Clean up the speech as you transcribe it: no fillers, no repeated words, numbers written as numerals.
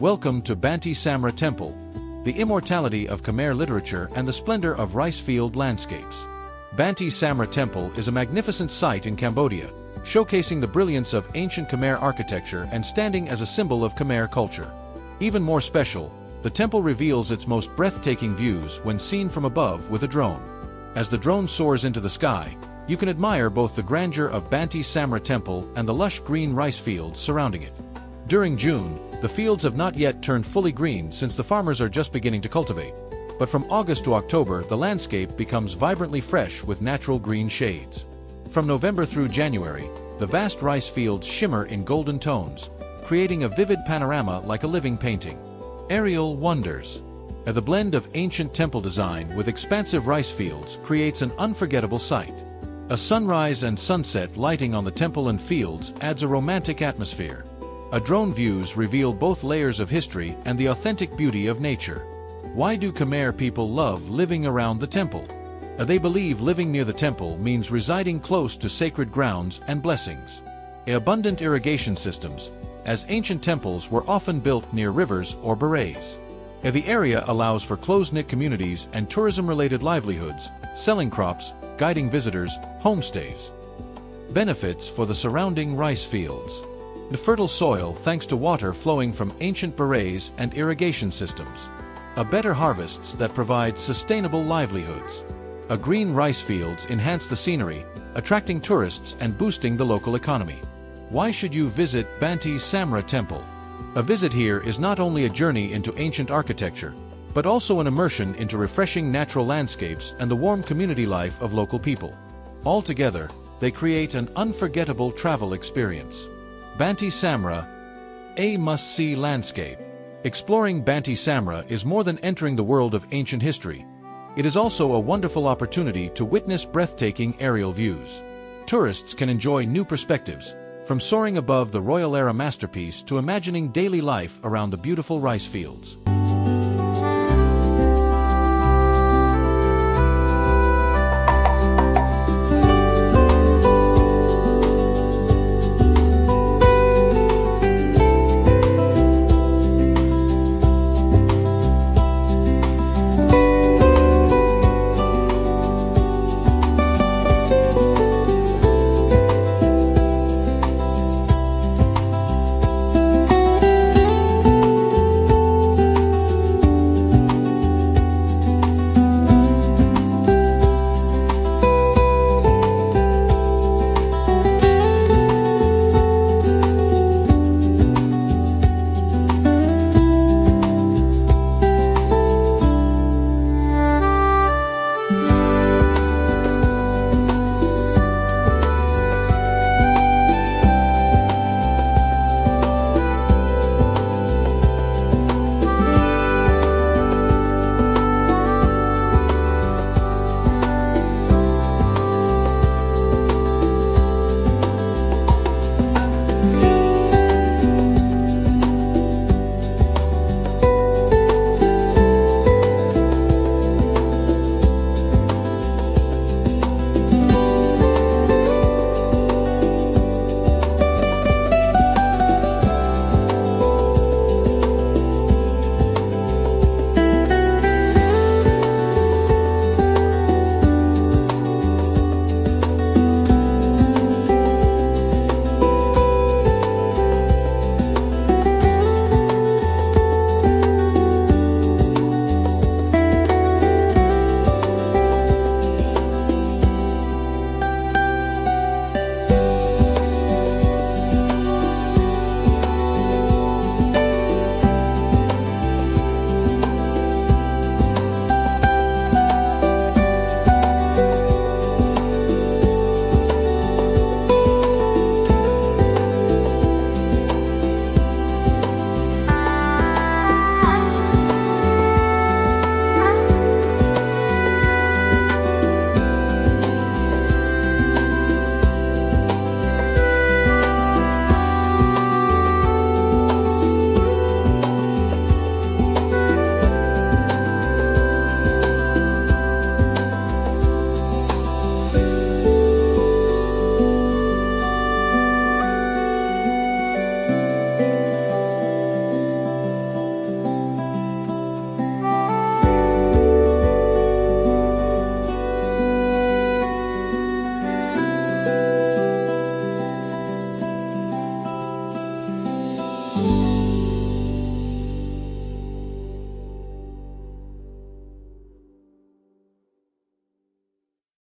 Welcome to Banteay Samré Temple, the immortality of Khmer literature and the splendor of rice field landscapes. Banteay Samré Temple is a magnificent site in Cambodia, showcasing the brilliance of ancient Khmer architecture and standing as a symbol of Khmer culture. Even more special, the temple reveals its most breathtaking views when seen from above with a drone. As the drone soars into the sky, you can admire both the grandeur of Banteay Samré Temple and the lush green rice fields surrounding it. During June, the fields have not yet turned fully green since the farmers are just beginning to cultivate. But from August to October, the landscape becomes vibrantly fresh with natural green shades. From November through January, the vast rice fields shimmer in golden tones, creating a vivid panorama like a living painting. Aerial wonders. The blend of ancient temple design with expansive rice fields creates an unforgettable sight. A sunrise and sunset lighting on the temple and fields adds a romantic atmosphere. Drone views reveal both layers of history and the authentic beauty of nature. Why do Khmer people love living around the temple? They believe living near the temple means residing close to sacred grounds and blessings. Abundant irrigation systems, as ancient temples were often built near rivers or berais. The area allows for close-knit communities and tourism-related livelihoods, selling crops, guiding visitors, homestays. Benefits for the surrounding rice fields. The fertile soil thanks to water flowing from ancient berais and irrigation systems. Better harvests that provide sustainable livelihoods. Green rice fields enhance the scenery, attracting tourists and boosting the local economy. Why should you visit Banteay Samré Temple? A visit here is not only a journey into ancient architecture, but also an immersion into refreshing natural landscapes and the warm community life of local people. Altogether, they create an unforgettable travel experience. Banteay Samré, a must-see landscape. Exploring Banteay Samré is more than entering the world of ancient history. It is also a wonderful opportunity to witness breathtaking aerial views. Tourists can enjoy new perspectives, from soaring above the Royal Era masterpiece to imagining daily life around the beautiful rice fields.